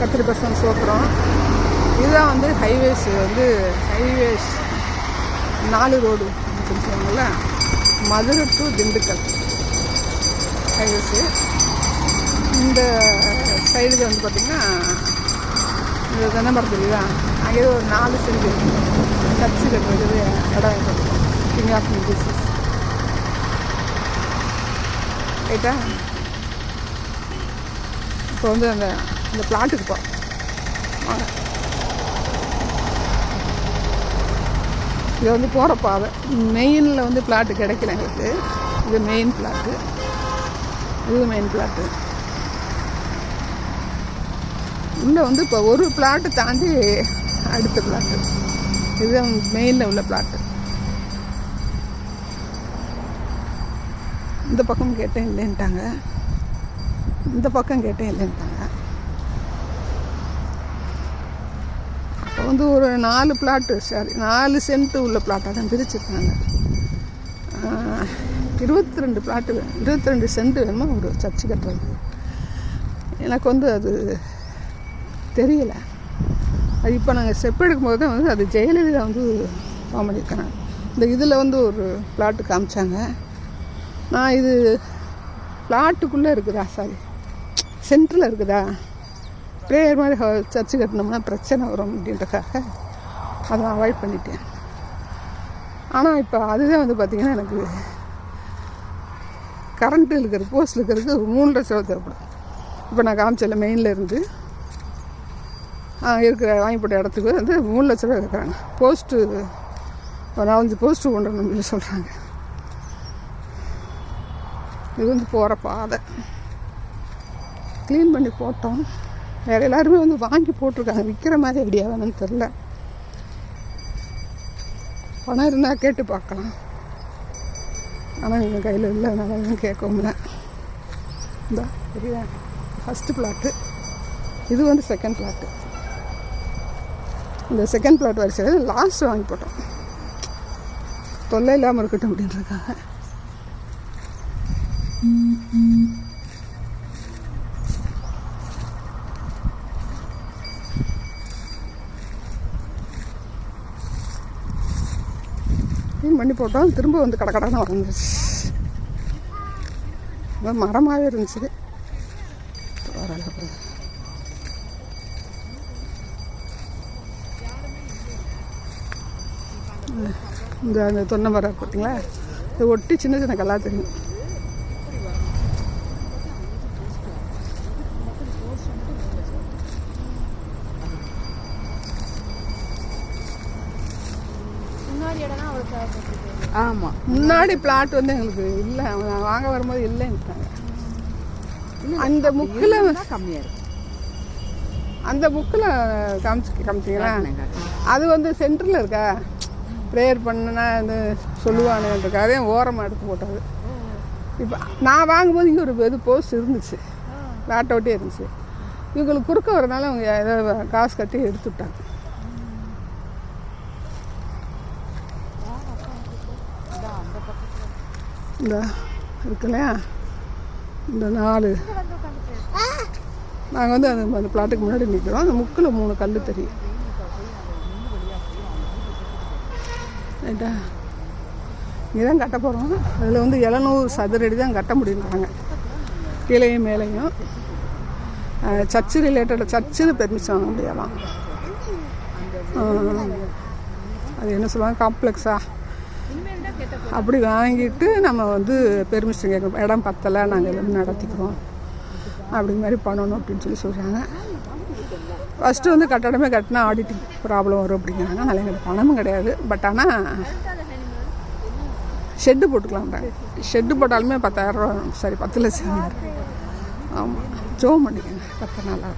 கத்திரிப்பசம் சோத்திரம். இதுதான் வந்து ஹைவேஸ் 4 ரோடு அப்படின்னு சொல்லுவாங்கள்ல, மதுரை டு திண்டுக்கல் ஹைவேஸு. இந்த சைடுக்கு வந்து பார்த்திங்கன்னா இந்த தென்னை மரத்து இல்லையா, அங்கே ஒரு 4 சென்ட் சர்ச்சு கட்டுறது இடம் கொடுக்கும். கிங் ஆஃப் மியூசிஸ் ரைட்டா. இப்போ வந்து அந்த பிளாட்டுக்கு போகிறோம். வாங்க, இது வந்து போகிற பாதை. மெயினில் வந்து பிளாட்டு கிடைக்கல எங்களுக்கு. இது மெயின் பிளாட்டு, இது மெயின் பிளாட்டு. உள்ளே வந்து இப்போ ஒரு பிளாட்டு தாண்டி அடுத்த பிளாட்டு. இதுதான் மெயினில் உள்ள பிளாட்டு. இந்த பக்கம் கேட்டேன் இல்லைன்ட்டாங்க, இந்த பக்கம் கேட்டேன் இல்லைன்ட்டாங்க. அப்போ வந்து ஒரு 4 பிளாட்டு, 4 சென்ட் உள்ள பிளாட்டாக தான் பிரிச்சுருக்காங்க. 22 பிளாட்டு, 22 சென்ட் வேணுமா ஒரு சர்ச்சு கட்டுறது. எனக்கு வந்து அது தெரியலை. அது இப்போ நாங்கள் ஸ்டெப் எடுக்கும்போது தான் வந்து அது ஜெயலலிதா வந்து ஃபார்ம் பண்ணியிருக்காங்க. இந்த இதில் வந்து ஒரு பிளாட்டு காமிச்சாங்க. நான் இது பிளாட்டுக்குள்ளே இருக்குதா, சென்டரில் இருக்குதா, ப்ரேயர் மாதிரி சர்ச்சு கட்டினோம்னா பிரச்சனை வரும் அப்படின்றக்காக அதை அவாய்ட் பண்ணிட்டேன். ஆனால் இப்போ அதுதான் வந்து பார்த்திங்கன்னா எனக்கு கரண்ட்டு இருக்கிறது, போஸ்ட் இருக்கிறதுக்கு 3 லட்சம் தேவைப்படும். இப்போ நான் காமிச்சல மெயினில் இருந்து இருக்கிற வாங்கி போட்ட இடத்துக்கு வந்து 3 லட்ச ரூபா கேட்குறாங்க. போஸ்ட்டு ஒரு 4-5 போஸ்ட்டு கொண்டு வரணும்னு சொல்கிறாங்க. இது வந்து போகிற பாதை க்ளீன் பண்ணி போட்டோம். வேறு எல்லாருமே வந்து வாங்கி போட்டிருக்காங்க. விற்கிற மாதிரி ஐடியா வேணும்னு தெரில. பணம் இருந்தால் கேட்டு பார்க்கலாம். ஆனால் எங்கள் கையில் இல்லை, அதனால எதுவும் கேட்கவும்ல. இந்த பெரிய ஃபஸ்ட்டு பிளாட்டு, இது வந்து செகண்ட் பிளாட்டு. இந்த செகண்ட் பிளாட் வரிசையில் லாஸ்ட் வாங்கி போட்டோம், தொல்லை இல்லாமல் இருக்கட்டும் அப்படின்றதுக்காக. க்ளீன் பண்ணி போட்டோம். திரும்ப வந்து கடக்கடன்னு வந்துச்சு. மரமாகவே இருந்துச்சு. இந்த தொன்னை மரம் பார்த்தீங்களா, இதை ஒட்டி சின்ன சின்ன கல்லாக தெரியும். ஆமாம், முன்னாடி பிளாட் வந்து எங்களுக்கு இல்லை, வாங்க வரும்போது இல்லைன்ட்டாங்க. அந்த முக்கில் கம்மியாக இருக்கு. அந்த புக்கில் காமிச்சிங்களா, அது வந்து சென்டரில் இருக்கா, ப்ரேயர் பண்ணுனா அது சொல்லுவானுன்றக்காக ஓரமாக எடுத்து போட்டது. இப்போ நான் வாங்கும்போது இங்கே ஒரு இது போஸ்ட் இருந்துச்சு, வேட்டை ஒட்டே இருந்துச்சு. இவங்களுக்கு குறுக்க வரனால அவங்க ஏதோ காசு கட்டி எடுத்து விட்டாங்க. இந்த இருக்கு இல்லையா, இந்த 4 நாங்கள் வந்து அந்த பிளாட்டுக்கு முன்னாடி நிற்கிறோம். அந்த முக்கில் 3 கல் தெரியும். ரைட்டா, இங்கே தான் கட்ட போகிறோம். அதில் வந்து 700 சதுர அடி தான் கட்ட முடியுறாங்க, கீழேயும் மேலேயும். சர்ச்சு ரிலேட்டட், சர்ச்சுன்னு பெர்மிஷன் வாங்க முடியாதான். அது என்ன சொல்லுவாங்க, காம்ப்ளெக்ஸா அப்படி வாங்கிட்டு நம்ம வந்து பெர்மிஷன் கேட்கணும். இடம் பத்தலை, நாங்கள் எல்லாம் நடத்திக்கிறோம் அப்படி மாதிரி பண்ணணும் அப்படின்னு சொல்கிறாங்க. ஃபஸ்ட்டு வந்து கட்டடமே கட்டினா ஆடிட்டிங் ப்ராப்ளம் வரும் அப்படிங்கிறாங்க. அதனால் எங்களுக்கு பணமும் கிடையாது. பட் ஆனால் ஷெட்டு போட்டுக்கலாம்ட்டாங்க. ஷெட்டு போட்டாலுமே 10,000 ரூபா, சரி 10 லட்சம். ஆமாம், ஜோம் பண்ணிக்கோங்க, 10 நாளாக.